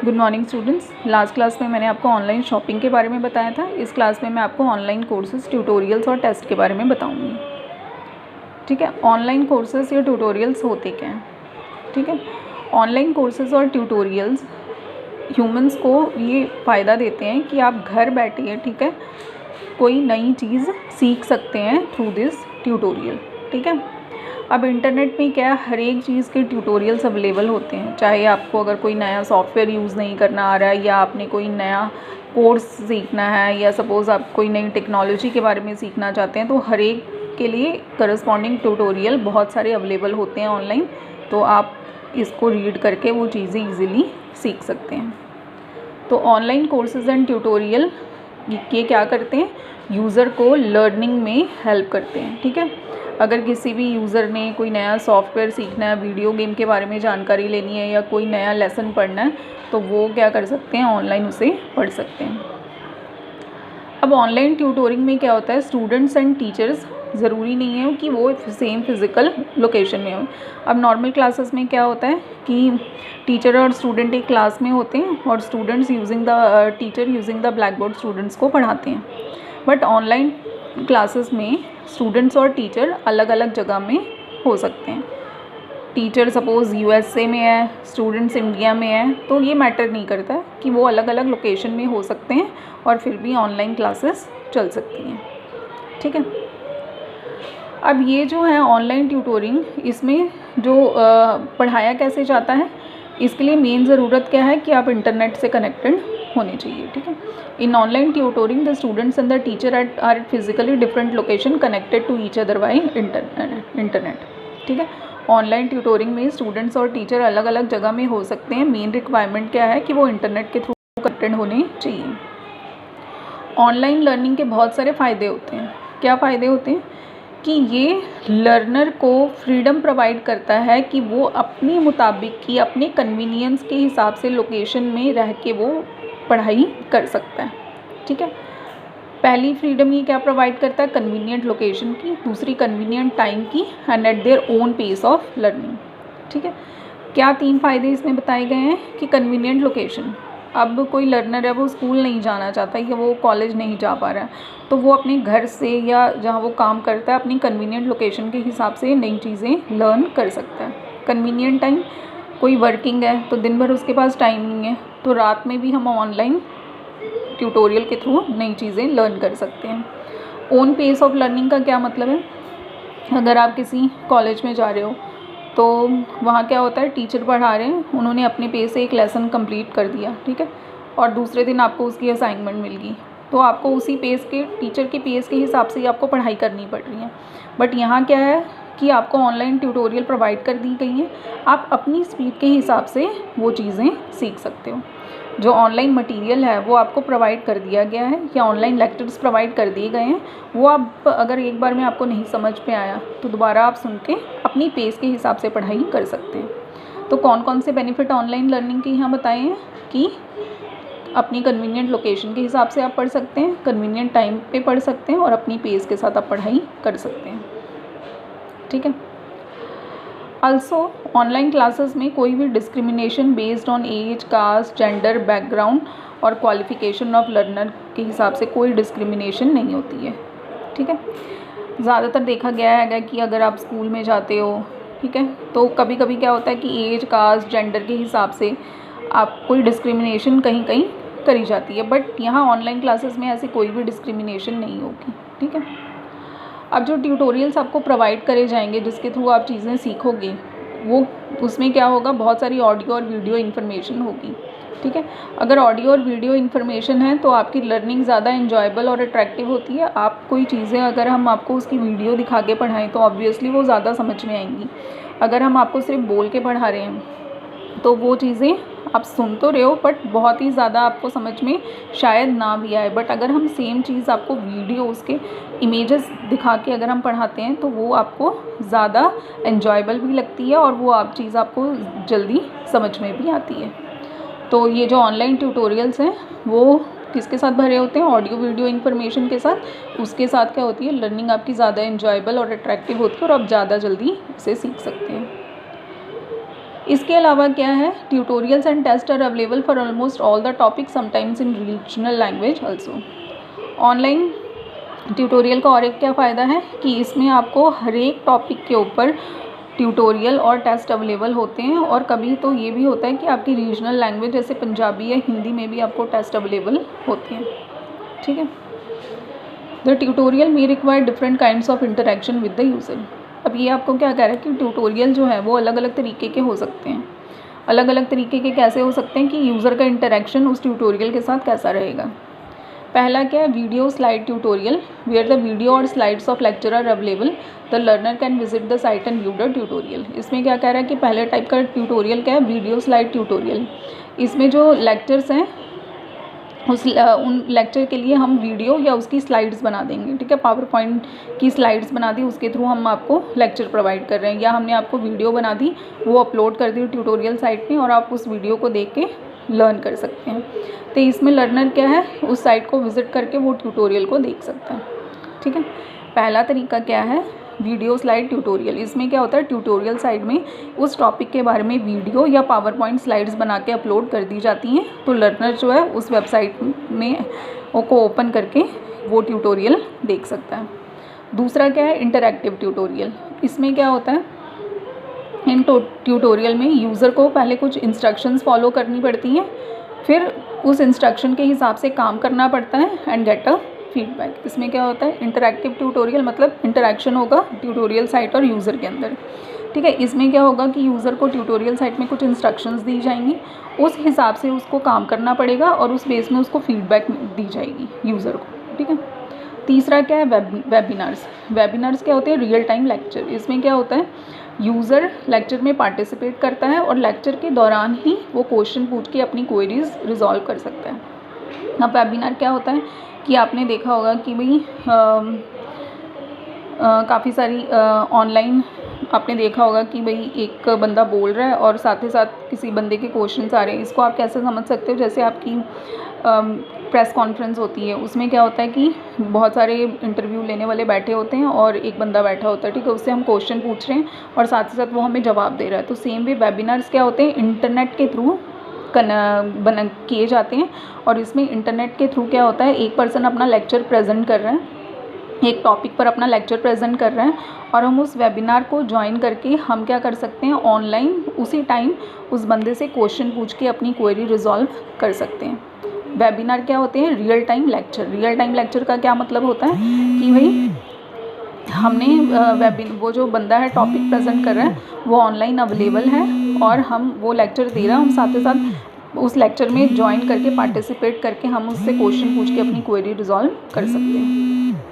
Good morning students. Last class में मैंने आपको ऑनलाइन शॉपिंग के बारे में बताया था। इस क्लास में मैं आपको ऑनलाइन कोर्सेज, ट्यूटोरियल्स और टेस्ट के बारे में बताऊंगी। ठीक है, ऑनलाइन कोर्सेज या ट्यूटोरियल्स होते क्या हैं? ठीक है, ऑनलाइन कोर्सेज और ट्यूटोरियल्स ह्यूमंस को ये फ़ायदा देते हैं कि आप घर बैठे, ठीक है, कोई नई चीज़ सीख सकते हैं थ्रू दिस ट्यूटोरियल। ठीक है, अब इंटरनेट में क्या है, हर एक चीज़ के ट्यूटोरियल्स अवेलेबल होते हैं। चाहे आपको अगर कोई नया सॉफ्टवेयर यूज़ नहीं करना आ रहा है, या आपने कोई नया कोर्स सीखना है, या सपोज़ आप कोई नई टेक्नोलॉजी के बारे में सीखना चाहते हैं, तो हर एक के लिए करस्पॉन्डिंग ट्यूटोरियल बहुत सारे अवेलेबल होते हैं ऑनलाइन। तो आप इसको रीड करके वो चीज़ें ईज़िली सीख सकते हैं। तो ऑनलाइन कोर्सेज एंड ट्यूटोरियल ये क्या करते हैं, यूज़र को लर्निंग में हेल्प करते हैं। ठीक है, अगर किसी भी यूज़र ने कोई नया सॉफ्टवेयर सीखना है, वीडियो गेम के बारे में जानकारी लेनी है, या कोई नया लेसन पढ़ना है, तो वो क्या कर सकते हैं, ऑनलाइन उसे पढ़ सकते हैं। अब ऑनलाइन ट्यूटोरिंग में क्या होता है, स्टूडेंट्स एंड टीचर्स ज़रूरी नहीं है कि वो सेम फिज़िकल लोकेशन में हो। अब नॉर्मल क्लासेस में क्या होता है कि टीचर और स्टूडेंट एक क्लास में होते हैं, और students teacher using the black board students को पढ़ाते हैं। बट ऑनलाइन क्लासेस में स्टूडेंट्स और टीचर अलग अलग जगह में हो सकते हैं। टीचर सपोज़ यूएसए में है, स्टूडेंट्स इंडिया में है, तो ये मैटर नहीं करता कि वो अलग अलग लोकेशन में हो सकते हैं और फिर भी ऑनलाइन क्लासेस चल सकती हैं। ठीक है, अब ये जो है ऑनलाइन ट्यूटोरिंग, इसमें जो पढ़ाया कैसे जाता है, इसके लिए मेन ज़रूरत क्या है कि आप इंटरनेट से कनेक्टेड होने चाहिए। ठीक है, in online tutoring the students and the teacher are at physically different location connected to each other by internet. ठीक है, ऑनलाइन ट्यूटोरिंग में स्टूडेंट्स और टीचर अलग अलग जगह में हो सकते हैं। मेन रिक्वायरमेंट क्या है कि वो इंटरनेट के थ्रू कनेक्टेड होने चाहिए। ऑनलाइन लर्निंग के बहुत सारे फ़ायदे होते हैं। क्या फ़ायदे होते हैं कि ये लर्नर को फ्रीडम प्रोवाइड करता है कि वो अपने मुताबिक की, अपने कन्वीनियंस के हिसाब से लोकेशन में रह के वो पढ़ाई कर सकता है। ठीक है, पहली फ्रीडम ये क्या प्रोवाइड करता है, कन्वीनियंट लोकेशन की, दूसरी कन्वीनियंट टाइम की, and at their own pace of learning. ठीक है, क्या 3 फ़ायदे इसमें बताए गए हैं कि कन्वीनियंट लोकेशन। अब कोई लर्नर है, वो स्कूल नहीं जाना चाहता या वो कॉलेज नहीं जा पा रहा है, तो वो अपने घर से या जहाँ वो काम करता है अपनी कन्वीनियंट लोकेशन के हिसाब से नई चीज़ें लर्न कर सकता है। कन्वीनियंट टाइम, कोई वर्किंग है तो दिन भर उसके पास टाइम नहीं है, तो रात में भी हम ऑनलाइन ट्यूटोरियल के थ्रू नई चीज़ें लर्न कर सकते हैं। ओन पेस ऑफ लर्निंग का क्या मतलब है, अगर आप किसी कॉलेज में जा रहे हो तो वहाँ क्या होता है, टीचर पढ़ा रहे हैं, उन्होंने अपने पेस से एक लेसन कंप्लीट कर दिया, ठीक है, और दूसरे दिन आपको उसकी असाइनमेंट मिल गई, तो आपको उसी पेस के, टीचर के पेस के हिसाब से ही आपको पढ़ाई करनी पड़ रही है। बट यहाँ क्या है कि आपको ऑनलाइन ट्यूटोरियल प्रोवाइड कर दी गई हैं, आप अपनी स्पीड के हिसाब से वो चीज़ें सीख सकते हो। जो ऑनलाइन मटेरियल है वो आपको प्रोवाइड कर दिया गया है, या ऑनलाइन लेक्चर्स प्रोवाइड कर दिए गए हैं, वो आप अगर एक बार में आपको नहीं समझ में आया तो दोबारा आप सुन के अपनी पेस के हिसाब से पढ़ाई कर सकते हैं। तो कौन कौन से बेनिफिट ऑनलाइन लर्निंग के यहाँ बताए हैं कि अपनी कन्वीनियंट लोकेशन के हिसाब से आप पढ़ सकते हैं, कन्वीनियंट टाइम पे पढ़ सकते हैं, और अपनी पेस के साथ आप पढ़ाई कर सकते हैं। ठीक है, आल्सो ऑनलाइन क्लासेस में कोई भी discrimination based on age, caste, gender, background और क्वालिफिकेशन ऑफ लर्नर के हिसाब से कोई डिस्क्रिमिनेशन नहीं होती है। ठीक है, ज़्यादातर देखा गया है कि अगर आप स्कूल में जाते हो, ठीक है, तो कभी कभी क्या होता है कि एज, कास्ट, जेंडर के हिसाब से आप कोई डिस्क्रिमिनेशन कहीं कहीं करी जाती है, बट यहाँ ऑनलाइन क्लासेस में ऐसी कोई भी डिस्क्रिमिनेशन नहीं होगी। ठीक है, अब जो ट्यूटोरियल्स आपको प्रोवाइड करे जाएंगे, जिसके थ्रू आप चीज़ें सीखोगे, वो उसमें क्या होगा, बहुत सारी ऑडियो और वीडियो इन्फॉर्मेशन होगी। ठीक है, अगर ऑडियो और वीडियो इन्फॉर्मेशन है तो आपकी लर्निंग ज़्यादा इन्जॉयबल और अट्रैक्टिव होती है। आप कोई चीज़ें अगर हम आपको उसकी वीडियो दिखा के पढ़ाएं तो ऑब्वियसली वो ज़्यादा समझ में आएंगी। अगर हम आपको सिर्फ बोल के पढ़ा रहे हैं तो वो चीज़ें आप सुन तो रहे हो, बट बहुत ही ज़्यादा आपको समझ में शायद ना भी आए। बट अगर हम सेम चीज़ आपको वीडियो, उसके इमेजेस दिखा के अगर हम पढ़ाते हैं तो वो आपको ज़्यादा एन्जॉयबल भी लगती है, और वो आप चीज़ आपको जल्दी समझ में भी आती है। तो ये जो ऑनलाइन ट्यूटोरियल्स हैं वो किसके साथ भरे होते हैं, ऑडियो वीडियो इन्फॉर्मेशन के साथ। उसके साथ क्या होती है, लर्निंग आपकी ज़्यादा एन्जॉयबल और अट्रैक्टिव होती है, और आप ज़्यादा जल्दी इसे सीख सकते हैं। इसके अलावा क्या है, tutorials and test are available for almost all the topic, sometimes in regional language also. Online tutorial का और एक क्या फ़ायदा है कि इसमें आपको हर एक टॉपिक के ऊपर ट्यूटोरियल और टेस्ट अवेलेबल होते हैं, और कभी तो ये भी होता है कि आपकी रीजनल लैंग्वेज जैसे पंजाबी या हिंदी में भी आपको टेस्ट अवेलेबल होते हैं। ठीक है। The tutorial may require different kinds of interaction with the user. अब ये आपको क्या कह रहा है कि ट्यूटोरियल जो है वो अलग अलग तरीके के हो सकते हैं। अलग अलग तरीके के कैसे हो सकते हैं कि यूज़र का इंटरेक्शन उस ट्यूटोरियल के साथ कैसा रहेगा। पहला क्या है, video slide tutorial, where the video और slides of lecture are available, the learner can visit the site and view the tutorial. इसमें क्या कह रहा है कि पहले टाइप का ट्यूटोरियल क्या है, वीडियो स्लाइड ट्यूटोरियल। इसमें जो लेक्चर्स हैं उन लेक्चर के लिए हम वीडियो या उसकी स्लाइड्स बना देंगे। ठीक है, पावर पॉइंट की स्लाइड्स बना दी, उसके थ्रू हम आपको लेक्चर प्रोवाइड कर रहे हैं, या हमने आपको वीडियो बना दी, वो अपलोड कर दी ट्यूटोरियल साइट पे, और आप उस वीडियो को देख के लर्न कर सकते हैं। तो इसमें लर्नर क्या है, उस साइट को विज़िट करके वो ट्यूटोरियल को देख सकता है। ठीक है, पहला तरीका क्या है, वीडियो स्लाइड ट्यूटोरियल। इसमें क्या होता है, ट्यूटोरियल साइट में उस टॉपिक के बारे में वीडियो या पावर पॉइंट स्लाइड्स बना के अपलोड कर दी जाती हैं, तो लर्नर जो है उस वेबसाइट में को ओपन करके वो ट्यूटोरियल देख सकता है। दूसरा क्या है, इंटरैक्टिव ट्यूटोरियल। इसमें क्या होता है, इन ट्यूटोरियल में यूज़र को पहले कुछ इंस्ट्रक्शंस फॉलो करनी पड़ती हैं, फिर उस इंस्ट्रक्शन के हिसाब से काम करना पड़ता है एंड गेट अ फीडबैक। इसमें क्या होता है, इंटरैक्टिव ट्यूटोरियल मतलब इंटरैक्शन होगा ट्यूटोरियल साइट और यूज़र के अंदर। ठीक है, इसमें क्या होगा कि यूज़र को ट्यूटोरियल साइट में कुछ इंस्ट्रक्शंस दी जाएंगी, उस हिसाब से उसको काम करना पड़ेगा और उस बेस में उसको फीडबैक दी जाएगी यूज़र को। ठीक है। तीसरा क्या है, वेबिनार्स। वेबिनार्स क्या होते हैं, रियल टाइम लेक्चर। इसमें क्या होता है, यूज़र लेक्चर में पार्टिसिपेट करता है और लेक्चर के दौरान ही वो क्वेश्चन पूछ के अपनी क्वेरीज रिजॉल्व कर सकता है। अब वेबिनार क्या होता है कि आपने देखा होगा कि भाई काफ़ी सारी ऑनलाइन आपने देखा होगा कि भाई एक बंदा बोल रहा है और साथ ही साथ किसी बंदे के क्वेश्चंस आ रहे हैं। इसको आप कैसे समझ सकते हो, जैसे आपकी प्रेस कॉन्फ्रेंस होती है, उसमें क्या होता है कि बहुत सारे इंटरव्यू लेने वाले बैठे होते हैं और एक बंदा बैठा होता है। ठीक है, उससे हम क्वेश्चन पूछ रहे हैं और साथ ही साथ वो हमें जवाब दे रहा है। तो सेम वे वेबिनार्स क्या होते हैं, इंटरनेट के थ्रू किए जाते हैं, और इसमें इंटरनेट के थ्रू क्या होता है, एक पर्सन अपना लेक्चर प्रेजेंट कर रहा है, एक टॉपिक पर अपना लेक्चर प्रेजेंट कर रहे हैं, और हम उस वेबिनार को ज्वाइन करके हम क्या कर सकते हैं, ऑनलाइन उसी टाइम उस बंदे से क्वेश्चन पूछ के अपनी क्वेरी रिजॉल्व कर सकते हैं। वेबिनार क्या होते हैं, real time lecture. Real time lecture का क्या मतलब होता है कि भाई हमने वो जो बंदा है टॉपिक प्रेजेंट कर रहा है वो ऑनलाइन अवेलेबल है, और हम वो लेक्चर दे रहा है, हम साथ ही साथ उस लेक्चर में ज्वाइन करके पार्टिसिपेट करके हम उससे क्वेश्चन पूछ के अपनी क्वेरी रिजॉल्व कर सकते हैं।